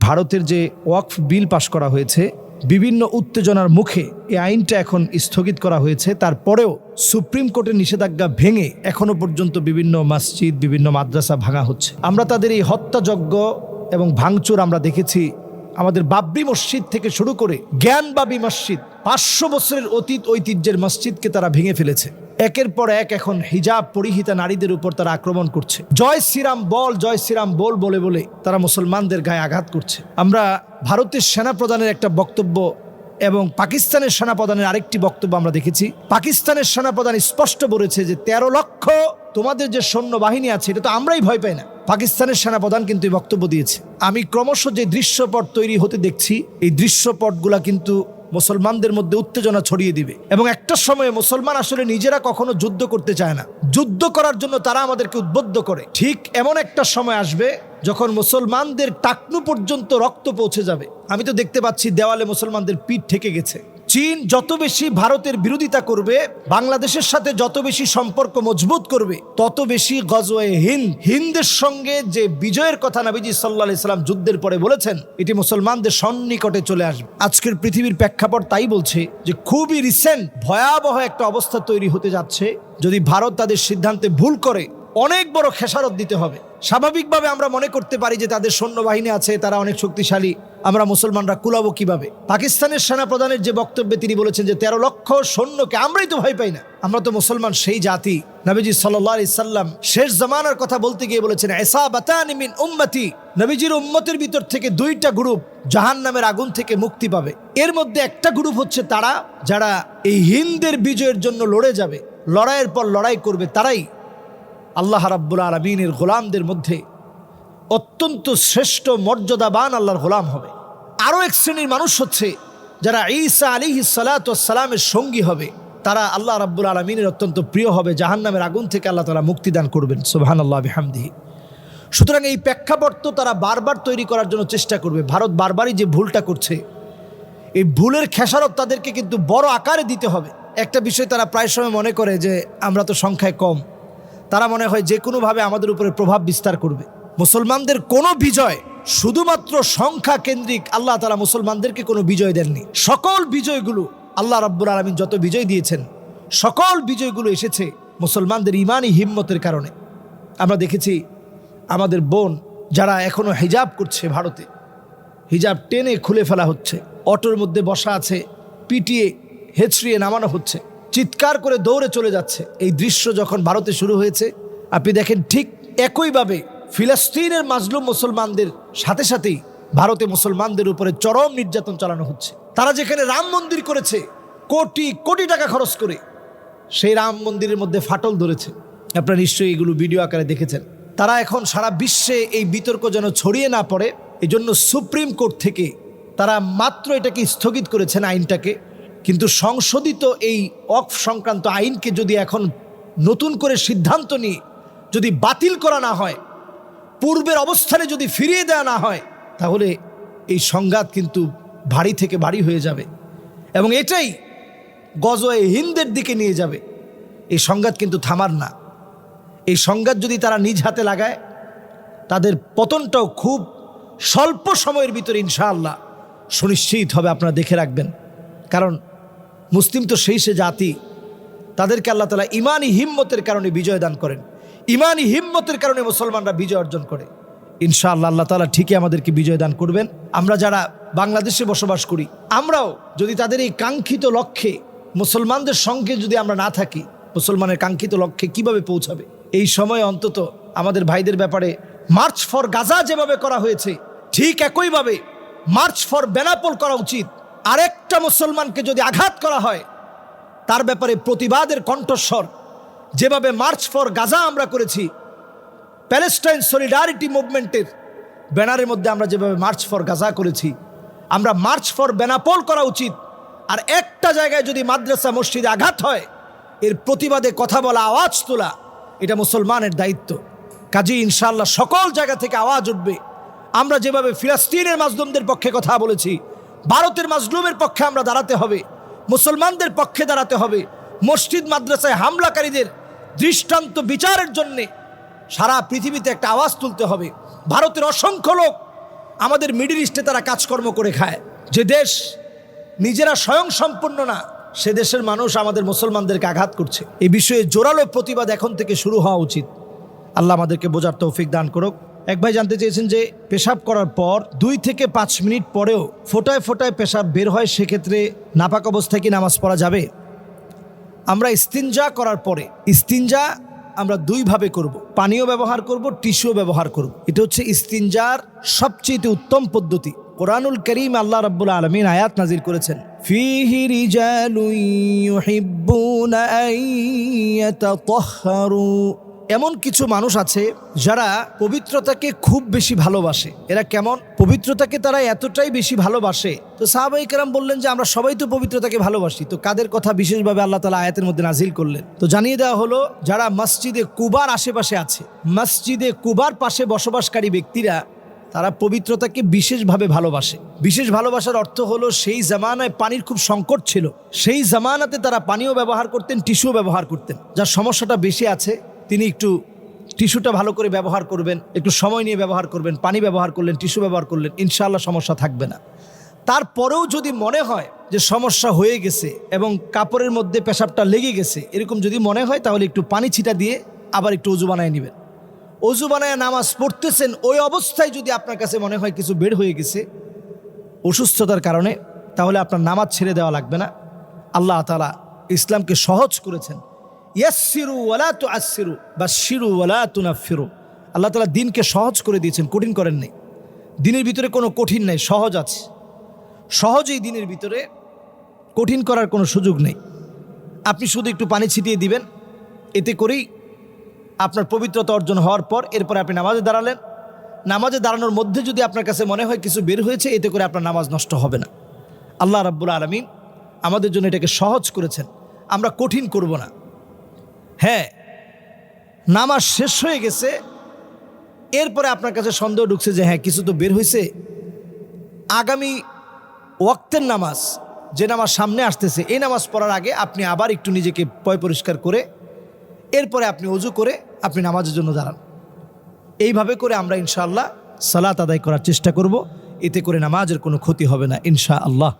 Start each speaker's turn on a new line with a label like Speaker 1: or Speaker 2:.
Speaker 1: ভারতের যে ওয়াকফ বিল পাশ করা হয়েছে, বিভিন্ন উত্তেজনার মুখে এই আইনটা এখন স্থগিত করা হয়েছে। তারপরেও সুপ্রিম কোর্টের নিষেধাজ্ঞা ভেঙে এখনো পর্যন্ত বিভিন্ন মসজিদ, বিভিন্ন মাদ্রাসা ভাঙা হচ্ছে। আমরা তাদের এই হত্যাযজ্ঞ এবং ভাঙচুর আমরা দেখেছি। আমাদের বাবরি মসজিদ থেকে শুরু করে জ্ঞানবাবী মসজিদ, 500 বছরের অতীত ঐতিহ্যের মসজিদকে তারা ভেঙে ফেলেছে। একের পর এক এখন হিজাব পরিহিতা নারীদের উপর তারা আক্রমণ করছে। জয় শ্রীরাম বল, জয় শ্রীরাম বল বলে বলে তারা মুসলমানদের গায়ে আঘাত করছে। আমরা ভারতের সেনাপ্রধানের একটা বক্তব্য এবং পাকিস্তানের সেনাপ্রধানের আরেকটি বক্তব্য আমরা দেখেছি। পাকিস্তানের সেনাপ্রধান স্পষ্ট বলেছে যে 13 লক্ষ তোমাদের যে সৈন্যবাহিনী আছে, এটা তো আমরাই ভয় পাই না। পাকিস্তানের সেনাপ্রধান কিন্তু এই বক্তব্য দিয়েছে। আমি ক্রমশ যে দৃশ্যপট তৈরি হতে দেখছি, এই দৃশ্যপটগুলা কিন্তু মুসলমানদের মধ্যে উত্তেজনা ছড়িয়ে দিবে এবং একটা সময়ে মুসলমান আসলে নিজেরা কখনো যুদ্ধ করতে চায় না, যুদ্ধ করার জন্য তারা আমাদেরকে উদ্বুদ্ধ করে। ঠিক এমন একটা সময় আসবে যখন মুসলমানদের টাকনু পর্যন্ত রক্ত পৌঁছে যাবে। আমি তো দেখতে পাচ্ছি দেওয়ালে মুসলমানদের পিঠ ঠেকে গেছে। চীন যত বেশি ভারতের বিরোধিতা করবে, বাংলাদেশের সাথে যত বেশি সম্পর্ক মজবুত করবে, তত বেশি গজওয়ে হিন্দের সঙ্গে যে বিজয়ের কথা নবীজি সাল্লাল্লাহু আলাইহি সাল্লাম যুদ্ধের পরে বলেছেন, এটি মুসলমানদের সন্নিকটে চলে আসবে। আজকের পৃথিবীর প্রেক্ষাপট তাই বলছে যে খুবই রিসেন্ট ভয়াবহ একটা অবস্থা তৈরি হতে যাচ্ছে। যদি ভারত তাদের সিদ্ধান্তে ভুল করে, অনেক বড় খেসারত দিতে হবে। স্বাভাবিকভাবে আমরা মনে করতে পারি যে তাদের সৈন্যবাহিনী আছে, তারা অনেক শক্তিশালী, আমরা মুসলমানরা কুলাবো কিভাবে? পাকিস্তানের সেনাপ্রধানের যে বক্তব্যে তিনি বলেছেন যে 13 লক্ষ সৈন্যকে আমরাই তো ভয় পাই না, আমরা তো মুসলমান সেই জাতি। নবীজি সাল্লাল্লাহু আলাইহি সাল্লাম শেষ জামানার কথা বলতে গিয়ে বলেছেন, ইসাবাতানি মিন উম্মতি, নবীজির উম্মতের ভিতর থেকে 2টা গ্রুপ জাহান্নামের আগুন থেকে মুক্তি পাবে। এর মধ্যে একটা গ্রুপ হচ্ছে তারা যারা এই হিন্দের বিজয়ের জন্য লড়ে যাবে, লড়াইয়ের পর লড়াই করবে, তারাই আল্লাহ রাব্বুল আলামিনের গোলামদের মধ্যে অত্যন্ত শ্রেষ্ঠ মর্যাদাবান আল্লাহর গোলাম হবে। আরও এক শ্রেণীর মানুষ হচ্ছে যারা ঈসা আলাইহিস সালাতু ওয়াস সালামের সঙ্গী হবে, তারা আল্লাহ রাব্বুল আলামিনের অত্যন্ত প্রিয় হবে, জাহান্নামের আগুন থেকে আল্লাহ তাআলা মুক্তি দান করবেন। সুবহানাল্লাহ বিহামদিহি। সুতরাং এই প্রেক্ষাপট তো তারা বারবার তৈরি করার জন্য চেষ্টা করবে। ভারত বারবারই যে ভুলটা করছে, এই ভুলের খেসারত তাদেরকে কিন্তু বড় আকারে দিতে হবে। একটা বিষয় তারা প্রায় সময় মনে করে যে আমরা তো সংখ্যায় কম, তারা মনে হয় যে কোনোভাবে আমাদের উপরে প্রভাব বিস্তার করবে। মুসলমানদের কোনো বিজয় শুধুমাত্র সংখ্যা কেন্দ্রিক, আল্লাহ তাআলা মুসলমানদেরকে কোনো বিজয় দেননি। সকল বিজয়গুলো আল্লাহ রাব্বুল আলামিন যত বিজয় দিয়েছেন, সকল বিজয়গুলো এসেছে মুসলমানদের ইমানি হিম্মতের কারণে। আমরা দেখেছি আমাদের বোন যারা এখনো হিজাব করছে, ভারতে হিজাব টেনে খুলে ফেলা হচ্ছে, অটোর মধ্যে বসা আছে, পিটিয়ে হেঁচড়িয়ে নামানো হচ্ছে, চিৎকার করে দৌড়ে চলে যাচ্ছে। এই দৃশ্য যখন ভারতে শুরু হয়েছে, আপনি দেখেন ঠিক একইভাবে ফিলিস্তিনের মাজলুম মুসলমানদের সাথে সাথেই ভারতে মুসলমানদের উপরে চরম নির্যাতন চালানো হচ্ছে। তারা যেখানে রাম মন্দির করেছে কোটি কোটি টাকা খরচ করে, সেই রাম মন্দিরের মধ্যে ফাটল ধরেছে। আপনারা নিশ্চয়ই এগুলো ভিডিও আকারে দেখেছেন। তারা এখন সারা বিশ্বে এই বিতর্ক যেন ছড়িয়ে না পড়ে, এজন্য সুপ্রিম কোর্ট থেকে তারা মাত্র এটাকে স্থগিত করেছেন আইনটাকে। কিন্তু সংশোধিত এই ওয়াকফ সংক্রান্ত আইনকে যদি এখন নতুন করে সিদ্ধান্ত নিয়ে যদি বাতিল করা না হয়, পূর্বের অবস্থানে যদি ফিরিয়ে দেওয়া না হয়, তাহলে এই সংঘাত কিন্তু ভারী থেকে ভারী হয়ে যাবে এবং এটাই গজওয়ে হিন্দের দিকে নিয়ে যাবে। এই সংঘাত কিন্তু থামার না। এই সংঘাত যদি তারা নিজ হাতে লাগায়, তাদের পতনটাও খুব স্বল্প সময়ের ভিতরে ইনশাআল্লাহ সুনিশ্চিত হবে। আপনারা দেখে রাখবেন, কারণ মুসলিম তো সেই সে জাতি, তাদেরকে আল্লাহ তাআলা ইমানি হিম্মতের কারণে বিজয় দান করেন। ইমানি হিম্মতের কারণে মুসলমানরা বিজয় অর্জন করে। ইনশাআল্লাহ আল্লাহ তাআলা ঠিকই আমাদেরকে বিজয় দান করবেন। আমরা যারা বাংলাদেশে বসবাস করি, আমরাও যদি তাদের এই কাঙ্ক্ষিত লক্ষ্যে মুসলমানদের সঙ্গে যদি আমরা না থাকি, মুসলমানের কাঙ্ক্ষিত লক্ষ্যে কিভাবে পৌঁছাবে? এই সময়ে অন্তত আমাদের ভাইদের ব্যাপারে মার্চ ফর গাজা যেভাবে করা হয়েছে, ঠিক একইভাবে মার্চ ফর বেনাপোল করা উচিত। আরেকটা মুসলমানকে যদি আঘাত করা হয়, তার ব্যাপারে প্রতিবাদের কণ্ঠস্বর যেভাবে মার্চ ফর গাজা আমরা করেছি, প্যালেস্টাইন সলিডারিটি মুভমেন্টের ব্যানারের মধ্যে আমরা যেভাবে মার্চ ফর গাজা করেছি, আমরা মার্চ ফর বেনাপোল করা উচিত। আর একটা জায়গায় যদি মাদ্রাসা মসজিদে আঘাত হয়, এর প্রতিবাদে কথা বলা, আওয়াজ তোলা, এটা মুসলমানের দায়িত্ব। কাজেই ইনশাআল্লাহ সকল জায়গা থেকে আওয়াজ উঠবে। আমরা যেভাবে ফিলিস্তিনের মাজলুমদের পক্ষে কথা বলেছি, ভারতের মাজলুমের পক্ষে আমরা দাঁড়াতে হবে, মুসলমানদের পক্ষে দাঁড়াতে হবে। মসজিদ মাদ্রাসায় হামলাকারীদের দৃষ্টান্ত বিচারের জন্যে সারা পৃথিবীতে একটা আওয়াজ তুলতে হবে। ভারতের অসংখ্য লোক আমাদের মিডল ইস্টে তারা কাজকর্ম করে খায়। যে দেশ নিজেরা স্বয়ং সম্পূর্ণ না, সে দেশের মানুষ আমাদের মুসলমানদেরকে আঘাত করছে। এই বিষয়ে জোরালো প্রতিবাদ এখন থেকে শুরু হওয়া উচিত। আল্লাহ আমাদেরকে বোঝার তৌফিক দান করুক। এক ভাই জানতে চেয়েছেন যে পেশাব করার পর 2 থেকে 5 মিনিট পরেও ফোঁটায় ফোঁটায় পেশাব বের হয়, সেক্ষেত্রে নাপাক অবস্থায় কি নামাজ পড়া যাবে? আমরা ইস্তিনজা করার পরে, ইস্তিনজা আমরা 2 ভাবে করব, পানিও ব্যবহার করব, টিস্যুও ব্যবহার করব। এটা হচ্ছে ইস্তিনজার সবচেয়ে উত্তম পদ্ধতি। কোরআনুল কারীম আল্লাহ রাব্বুল আলামিন আয়াত নাজিল করেছেন, ফীহি রিজালুন ইউহিব্বুনা আন ইয়াতাতাহহারু। এমন কিছু মানুষ আছে যারা পবিত্রতাকে খুব বেশি ভালোবাসে। এরা কেমন? পবিত্রতাকে তারা এতটাই বেশি ভালোবাসে। তো সাহাবায়ে কেরাম বললেন যে আমরা সবাই তো পবিত্রতাকে ভালোবাসি, তো কাদের কথা বিশেষভাবে আল্লাহ তাআলা আয়াতের মধ্যে নাজিল করলেন? তো জানিয়ে দেওয়া হলো, যারা মসজিদে কুবার আশেপাশে আছে, মসজিদে কুবার পাশে বসবাসকারী ব্যক্তিরা, তারা পবিত্রতাকে বিশেষভাবে ভালোবাসে। বিশেষ ভালোবাসার অর্থ হলো, সেই জামানায় পানির খুব সংকট ছিল, সেই জামানাতে তারা পানিও ব্যবহার করতেন, টিস্যুও ব্যবহার করতেন। যার সমস্যাটা বেশি আছে তিনি একটু টিস্যুটা ভালো করে ব্যবহার করবেন, একটু সময় নিয়ে ব্যবহার করবেন। পানি ব্যবহার করলেন, টিস্যু ব্যবহার করলেন, ইনশাআল্লাহ সমস্যা থাকবে না। তারপরেও যদি মনে হয় যে সমস্যা হয়ে গেছে এবং কাপড়ের মধ্যে পেশাবটা লেগে গেছে, এরকম যদি মনে হয়, তাহলে একটু পানি ছিটা দিয়ে আবার একটু অজু বানায় নেবেন। অজু বানায় নামাজ পড়তেছেন, ওই অবস্থায় যদি আপনার কাছে মনে হয় কিছু বের হয়ে গেছে অসুস্থতার কারণে, তাহলে আপনার নামাজ ছেড়ে দেওয়া লাগবে না। আল্লাহ তাআলা ইসলামকে সহজ করেছেন। ইয়াসসিরু ওয়ালা তুআসসিরু বাশশিরু ওয়ালা তুনাফফিরু। আল্লাহ তাআলা দিনকে সহজ করে দিয়েছেন, কঠিন করেন নাই। দিনের ভিতরে কোনো কঠিন নাই, সহজ আছে। সহজেই দিনের ভিতরে, কঠিন করার কোনো সুযোগ নেই। আপনি শুধু একটু পানি ছিটিয়ে দিবেন, এতে করেই আপনার পবিত্রতা অর্জন হওয়ার পর এরপরে আপনি নামাজে দাঁড়ালেন। নামাজে দাঁড়ানোর মধ্যে যদি আপনার কাছে মনে হয় কিছু বের হয়েছে, এতে করে আপনার নামাজ নষ্ট হবে না। আল্লাহ রাব্বুল আলামিন আমাদের জন্য এটাকে সহজ করেছেন, আমরা কঠিন করব না। হ্যাঁ, নামাজ শেষ হয়ে গেছে, এরপরে আপনার কাছে সন্দেহ ঢুকছে যে হ্যাঁ কিছু তো বের হয়েছে, আগামী ওয়াক্তের নামাজ, যে নামাজ সামনে আসতেছে, এই নামাজ পড়ার আগে আপনি আবার একটু নিজেকে পয় পরিষ্কার করে এরপরে আপনি ওযু করে আপনি নামাজের জন্য দাঁড়ান। এইভাবে করে আমরা ইনশাআল্লাহ সালাত আদায় করার চেষ্টা করব। এতে করে নামাজের কোনো ক্ষতি হবে না ইনশাআল্লাহ।